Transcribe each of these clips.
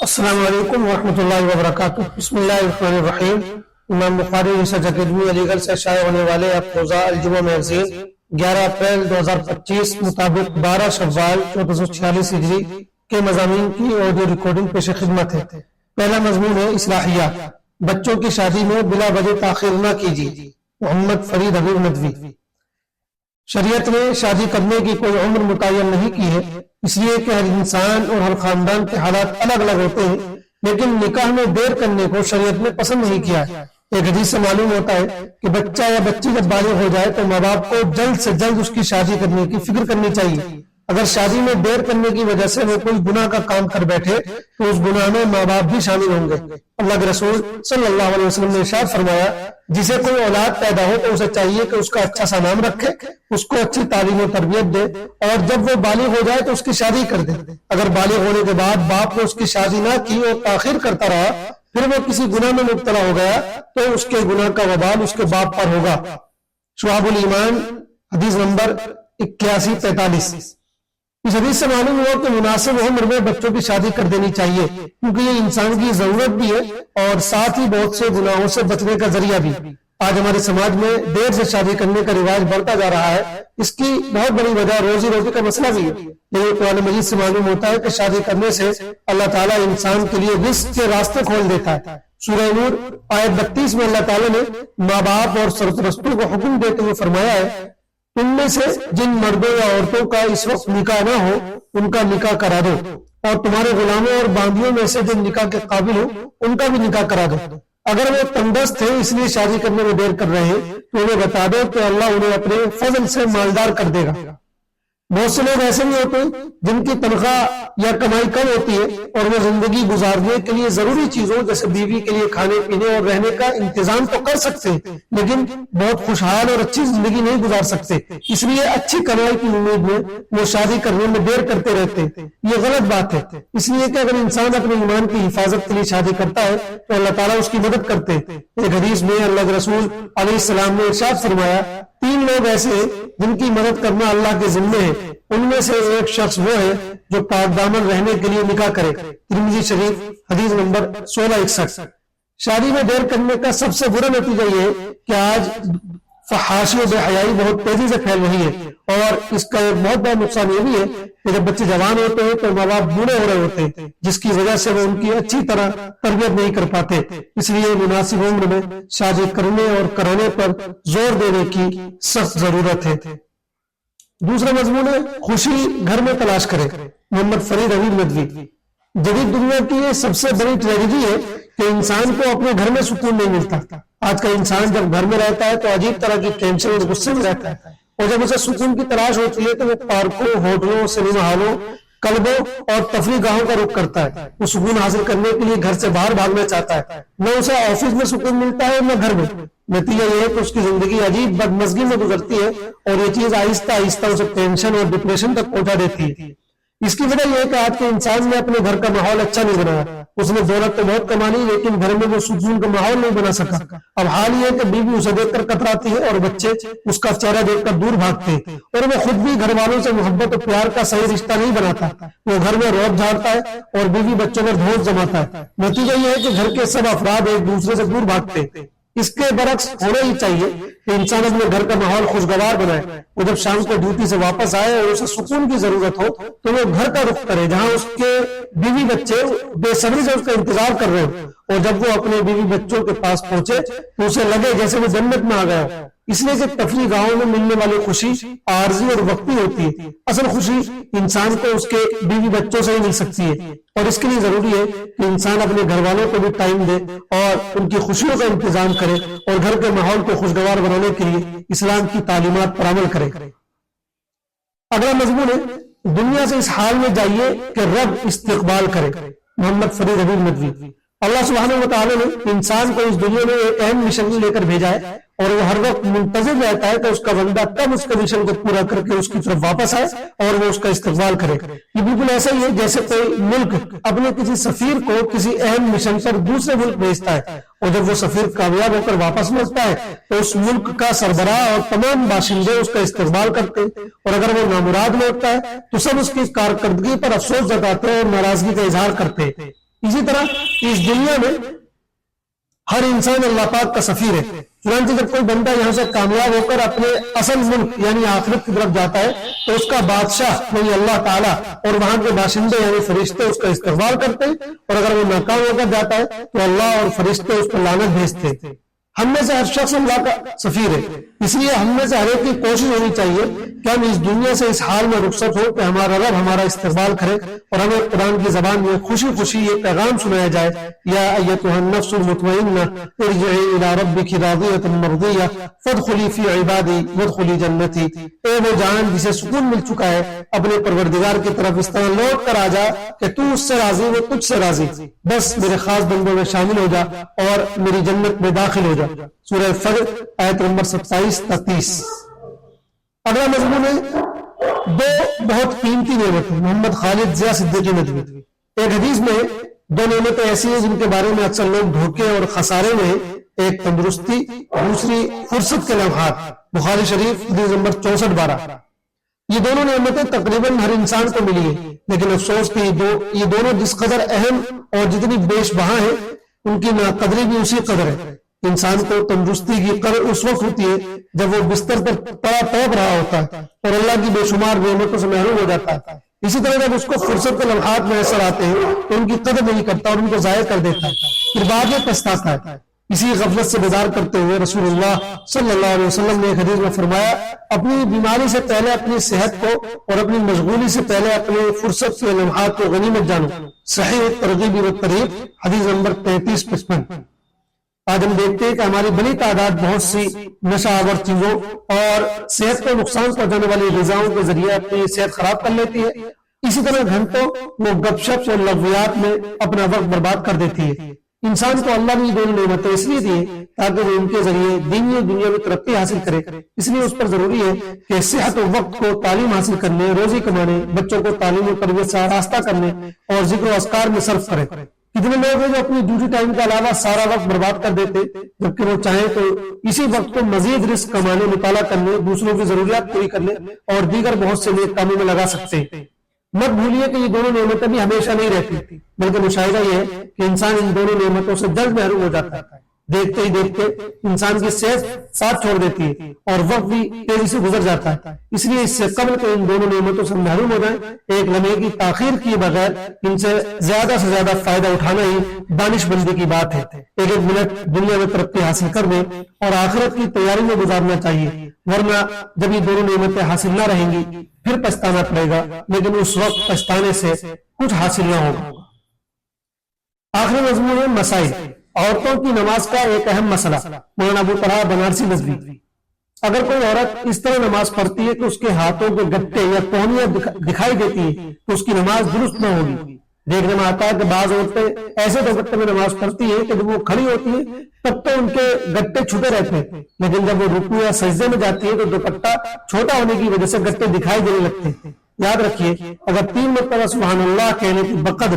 السلام علیکم ورحمۃ اللہ وبرکاتہ۔ بسم اللہ الرحمن الرحیم۔ امام بخاری ریسرچ اکیڈمی علی گڑھ سے شائع ہونے والے افروزہ الجمعہ میگزین 11 اپریل 2025 مطابق 12 شوال 1446 ہجری کے مضامین کی آڈیو ریکارڈنگ پیش خدمت ہے۔ پہلا مضمون ہے اصلاحیات۔ بچوں کی شادی میں بلا وجہ تاخیر نہ کیجیے، محمد فرید حبیب ندوی۔ شریعت نے شادی کرنے کی کوئی عمر متعین نہیں کی ہے، اس لیے کہ ہر انسان اور ہر خاندان کے حالات الگ الگ ہوتے ہیں، لیکن نکاح میں دیر کرنے کو شریعت نے پسند نہیں کیا۔ ایک حدیث سے معلوم ہوتا ہے کہ بچہ یا بچی جب بالغ ہو جائے تو ماں باپ کو جلد سے جلد اس کی شادی کرنے کی فکر کرنی چاہیے۔ اگر شادی میں دیر کرنے کی وجہ سے وہ کوئی گناہ کا کام کر بیٹھے تو اس گناہ میں ماں باپ بھی شامل ہوں گے۔ اللہ کے رسول صلی اللہ علیہ وسلم نے ارشاد فرمایا، جسے کوئی اولاد پیدا ہو تو اسے چاہیے کہ اس کا اچھا سا نام رکھے، اس کو اچھی تعلیم و تربیت دے، اور جب وہ بالغ ہو جائے تو اس کی شادی کر دے۔ اگر بالغ ہونے کے بعد باپ نے اس کی شادی نہ کی اور تاخیر کرتا رہا، پھر وہ کسی گناہ میں مبتلا ہو گیا تو اس کے گناہ کا وبال اس کے باپ پر ہوگا۔ شعب الایمان حدیث نمبر 8145۔ اس حدیث سے معلوم ہوا کہ مناسب عمر میں بچوں کی شادی کر دینی چاہیے، کیونکہ یہ انسان کی ضرورت بھی ہے اور ساتھ ہی بہت سے گناہوں سے بچنے کا ذریعہ بھی۔ آج ہمارے سماج میں دیر سے شادی کرنے کا رواج بڑھتا جا رہا ہے، اس کی بہت بڑی وجہ روزی روٹی کا مسئلہ بھی ہے۔ لیکن قرآن مجید سے معلوم ہوتا ہے کہ شادی کرنے سے اللہ تعالیٰ انسان کے لیے رزق کے راستے کھول دیتا ہے۔ سورہ نور آیت 32 میں اللہ تعالیٰ نے ماں باپ اور سرپرستوں کو حکم دیتے ہوئے فرمایا ہے، تم میں سے جن مردوں یا عورتوں کا اس وقت نکاح نہ ہو ان کا نکاح کرا دو، اور تمہارے غلاموں اور باندیوں میں سے جن نکاح کے قابل ہو ان کا بھی نکاح کرا دو۔ اگر وہ تنگدست ہیں اس لیے شادی کرنے میں دیر کر رہے ہیں تو انہیں بتا دو کہ اللہ انہیں اپنے فضل سے مالدار کر دے گا۔ بہت سے لوگ ایسے بھی ہوتے ہیں جن کی تنخواہ یا کمائی کم ہوتی ہے اور وہ زندگی گزارنے کے لیے ضروری چیزوں جیسے بیوی کے لیے کھانے پینے اور رہنے کا انتظام تو کر سکتے ہیں، لیکن بہت خوشحال اور اچھی زندگی نہیں گزار سکتے۔ اس لیے اچھی کمائی کی امید میں وہ شادی کرنے میں دیر کرتے رہتے ہیں۔ یہ غلط بات ہے، اس لیے کہ اگر انسان اپنے ایمان کی حفاظت کے لیے شادی کرتا ہے تو اللہ تعالیٰ اس کی مدد کرتے ہیں۔ ایک حدیث میں اللہ کے رسول علیہ السلام نے ارشاد فرمایا، 3 لوگ ایسے ہیں جن کی مدد کرنا اللہ کے ذمے ہے، ان میں سے ایک شخص وہ ہے جو پاک دامن رہنے کے لیے نکاح کرے۔ ترمذی شریف حدیث نمبر 1661۔ شادی میں دیر کرنے کا سب سے برا نتیجہ یہ ہے کہ آج فحاشی و بے حیائی بہت تیزی سے پھیل رہی ہے، اور اس کا ایک بہت بڑا نقصان یہ بھی ہے کہ جب بچے جوان ہوتے ہیں تو ماں باپ بوڑھے ہو رہے ہوتے ہیں، جس کی وجہ سے وہ ان کی اچھی طرح تربیت نہیں کر پاتے۔ اس لیے مناسب عمر میں شادی کرنے اور کرانے پر زور دینے کی سخت ضرورت ہے۔ دوسرا مضمون ہے خوشی گھر میں تلاش کرے، محمد فرید حبیب ندوی۔ جدید دنیا کی یہ سب سے بڑی ٹریجڈی ہے کہ انسان کو اپنے گھر میں سکون نہیں ملتا۔ آج کا انسان جب گھر میں رہتا ہے تو عجیب طرح کی ٹینشن اور غصے میں رہتا ہے، اور جب اسے سکون کی تلاش ہوتی ہے تو وہ پارکوں، ہوٹلوں، سنیما ہالوں، کلبوں اور تفریح گاہوں کا رخ کرتا ہے۔ وہ سکون حاصل کرنے کے لیے گھر سے باہر بھاگنا چاہتا ہے۔ نہ اسے آفس میں سکون ملتا ہے نہ گھر میں۔ نتیجہ یہ ہے کہ اس کی زندگی عجیب بدمزگی میں گزرتی ہے، اور یہ چیز آہستہ آہستہ اسے ٹینشن اور ڈپریشن تک پہنچا دیتی ہے۔ اس کی وجہ یہ ہے کہ آج کے انسان نے اپنے گھر کا ماحول اچھا نہیں بنایا۔ اس نے دولت تو بہت کما لی لیکن گھر میں وہ سکون کا ماحول نہیں بنا سکا۔ اب حال یہ ہے کہ بیوی اسے دیکھ کر کتراتی ہے اور بچے اس کا چہرہ دیکھ کر دور بھاگتے ہیں، اور وہ خود بھی گھر والوں سے محبت و پیار کا صحیح رشتہ نہیں بناتا۔ وہ گھر میں روب جھاڑتا ہے اور بیوی بچوں پر دھوس جماتا ہے۔ نتیجہ یہ ہے کہ گھر کے سب افراد ایک دوسرے سے دور بھاگتے ہیں۔ اس کے برعکس ہونا ہی چاہیے کہ انسان اپنے گھر کا ماحول خوشگوار بنائے۔ وہ جب شام کو ڈیوٹی سے واپس آئے اور اسے سکون کی ضرورت ہو تو وہ گھر کا رخ کرے جہاں اس کے بیوی بچے بے صبری سے اس کا انتظار کر رہے ہو، اور جب وہ اپنے بیوی بچوں کے پاس پہنچے تو اسے لگے جیسے وہ جنت میں آ گیا ہو۔ اس لیے کہ تفریح گاہوں میں ملنے والی خوشی عارضی اور وقتی ہوتی ہے، اصل خوشی انسان کو اس کے بیوی بچوں سے ہی مل سکتی ہے، اور اس کے لیے ضروری ہے کہ انسان اپنے گھر والوں کو بھی ٹائم دے اور ان کی خوشیوں کا انتظام کرے، اور گھر کے ماحول کو خوشگوار بنانے کے لیے اسلام کی تعلیمات پر عمل کرے۔ اگلا مضمون ہے دنیا سے اس حال میں جائیے کہ رب استقبال کرے، محمد فرید حبیب ندوی۔ اللہ سبحانہ و تعالیٰ نے انسان کو اس دنیا میں ایک اہم مشن لے کر بھیجا ہے، اور وہ ہر وقت منتظر رہتا ہے کہ اس کا بندہ کب اس کے مشن کو پورا کر کے اس کی طرف واپس آئے اور وہ اس کا استقبال کرے۔ یہ بالکل ایسا ہی ہے جیسے کوئی ملک اپنے کسی سفیر کو کسی اہم مشن پر دوسرے ملک بھیجتا ہے، اور جب وہ سفیر کامیاب ہو کر واپس لوٹتا ہے تو اس ملک کا سربراہ اور تمام باشندے اس کا استقبال کرتے ہیں، اور اگر وہ نامراد لوٹتا ہے تو سب اس کی کارکردگی پر افسوس جتاتے ہیں اور ناراضگی کا اظہار کرتے ہیں۔ اسی طرح اس دنیا میں ہر انسان اللہ پاک کا سفیر ہے. چنانچہ جب کوئی بندہ یہاں سے کامیاب ہو کر اپنے اصل ملک یعنی آخرت کی طرف جاتا ہے تو اس کا بادشاہ یعنی اللہ تعالیٰ اور وہاں کے باشندے یعنی فرشتے اس کا استقبال کرتے ہیں، اور اگر وہ ناکام ہو کر جاتا ہے تو اللہ اور فرشتے اس پر لعنت بھیجتے ہیں. ہم میں سے ہر شخص اللہ کا سفیر ہے، اس لیے ہم میں سے ہر ایک کی کوشش ہونی چاہیے کہ ہم اس دنیا سے اس حال میں رخصت ہو کہ ہمارا رب ہمارا استقبال کرے اور ہمیں قرآن کی زبان میں خوشی خوشی یہ پیغام سنایا جائے، یا ایتھا النفس المطمئنہ ارجعی الی ربک راضیۃ مرضیہ فادخلی فی عبادی وادخلی جنتی. اے وہ جان جسے سکون مل چکا ہے، اپنے پروردگار کی طرف اس طرح لوٹ کر آ جا کہ تو اس سے راضی وہ تجھ سے راضی، بس میرے خاص بندوں میں شامل ہو جا اور میری جنت میں داخل ہو جا. سورہ فجر آیت نمبر 27-30. اگلا مضمون ہے دو بہت قیمتی نعمتیں. محمد خالد ضیاء صدیقی ندوی. ایک حدیث میں دو نعمتیں ایسی ہیں جن کے بارے میں اکثر لوگ دھوکے اور خسارے میں، ایک تندرستی، دوسری فرصت کے لمحات. بخاری شریف حدیث نمبر 64-12. یہ دونوں نعمتیں تقریباً ہر انسان کو ملی ہیں، لیکن افسوس کہ یہ دونوں جس قدر اہم اور جتنی بیش بہا ہیں ان کی ناقدری بھی اسی قدر ہے. انسان کو تندرستی کی قدر اس وقت ہوتی ہے جب وہ بستر پر پڑا ٹوپ رہا ہوتا ہے اور اللہ کی بے شمار نعمتوں سے محروم ہو جاتا ہے. اسی طرح جب اس کو فرصت کے لمحات میسر آتے ہیں تو ان کی قدر نہیں کرتا اور ان کو ضائع کر دیتا ہے، پھر بعد میں پچھتاتا ہے. اسی غفلت سے بیدار کرتے ہوئے رسول اللہ صلی اللہ علیہ وسلم نے ایک حدیث میں فرمایا، اپنی بیماری سے پہلے اپنی صحت کو اور اپنی مشغولی سے پہلے اپنے فرصت کے لمحات کو غنیمت جانو. صحیح ترغیب و ترہیب حدیث نمبر 33-55. آج ہم دیکھتے ہیں کہ ہماری بڑی تعداد بہت سی نشہ آور چیزوں اور صحت کو نقصان پہنچانے والی غذاؤں کے ذریعے اپنی صحت خراب کر لیتی ہے. اسی طرح گھنٹوں وہ گپ شپ اور لغویات میں اپنا وقت برباد کر دیتی ہے. انسان کو اللہ نے یہ دونوں نعمتیں اس لیے دی تاکہ وہ ان کے ذریعے دینی اور دنیاوی ترقی حاصل کرے. اس لیے اس پر ضروری ہے کہ صحت و وقت کو تعلیم حاصل کرنے، روزی کمانے، بچوں کو تعلیم و تربیت سے آراستہ کرنے اور ذکر و اذکار میں صرف کرے. کتنے لوگ ہیں جو اپنی ڈیوٹی ٹائم کے علاوہ سارا وقت برباد کر دیتے، جبکہ وہ چاہیں تو اسی وقت کو مزید رزق کمانے، مطالعہ کرنے، دوسروں کی ضروریات پوری کرنے اور دیگر بہت سے نیک کاموں میں لگا سکتے ہیں. مت بھولیے کہ یہ دونوں نعمتیں بھی ہمیشہ نہیں رہتی، بلکہ مشاہدہ یہ ہے کہ انسان ان دونوں نعمتوں سے جلد محروم ہو جاتا ہے. دیکھتے ہی دیکھتے انسان کی صحت ساتھ چھوڑ دیتی ہے اور وقت بھی تیزی سے گزر جاتا ہے. اس لیے اس سے قبل کہ ان دونوں نعمتوں سے محروم ہو جائیں، ایک لمحے کی تاخیر کیے بغیر ان سے زیادہ فائدہ اٹھانا ہی دانش مندی کی بات ہے. ایک منٹ دنیا میں ترقی حاصل کرنے اور آخرت کی تیاری میں گزارنا چاہیے، ورنہ جب یہ دونوں نعمتیں حاصل نہ رہیں گی پھر پچھتانا پڑے گا، لیکن اس وقت پچھتانے سے کچھ حاصل نہ ہوگا. آخری مضمون ہے مسائل. عورتوں کی نماز کا ایک اہم مسئلہ. مولانا ابو طلحہ بنارسی نزوی. اگر کوئی عورت اس طرح نماز پڑھتی ہے کہ اس کے ہاتھوں کے گٹے یا کوہنیاں دکھائی دیتی ہیں تو اس کی نماز درست نہ ہوگی. دیکھنے میں آتا ہے کہ بعض عورتیں ایسے دوپٹے میں نماز پڑھتی ہیں کہ جب وہ کھڑی ہوتی ہیں تب تو ان کے گٹے چھپے رہتے ہیں، لیکن جب وہ رکوع یا سجدے میں جاتی ہے تو دوپٹہ چھوٹا ہونے کی وجہ سے گٹے دکھائی دینے لگتے ہیں. یاد رکھیے اگر 3 مرتبہ سبحان اللہ کہنے کی بقد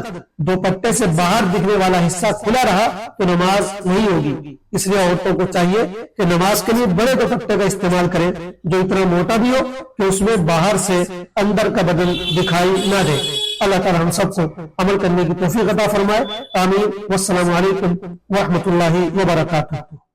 دوپٹے سے باہر دکھنے والا حصہ کھلا رہا تو نماز نہیں ہوگی. اس لیے عورتوں کو چاہیے کہ نماز کے لیے بڑے دوپٹے کا استعمال کریں جو اتنا موٹا بھی ہو کہ اس میں باہر سے اندر کا بدن دکھائی نہ دے. اللہ تعالی ہم سب کو عمل کرنے کی توفیق عطا فرمائے. آمین. والسلام علیکم ورحمۃ اللہ وبرکاتہ.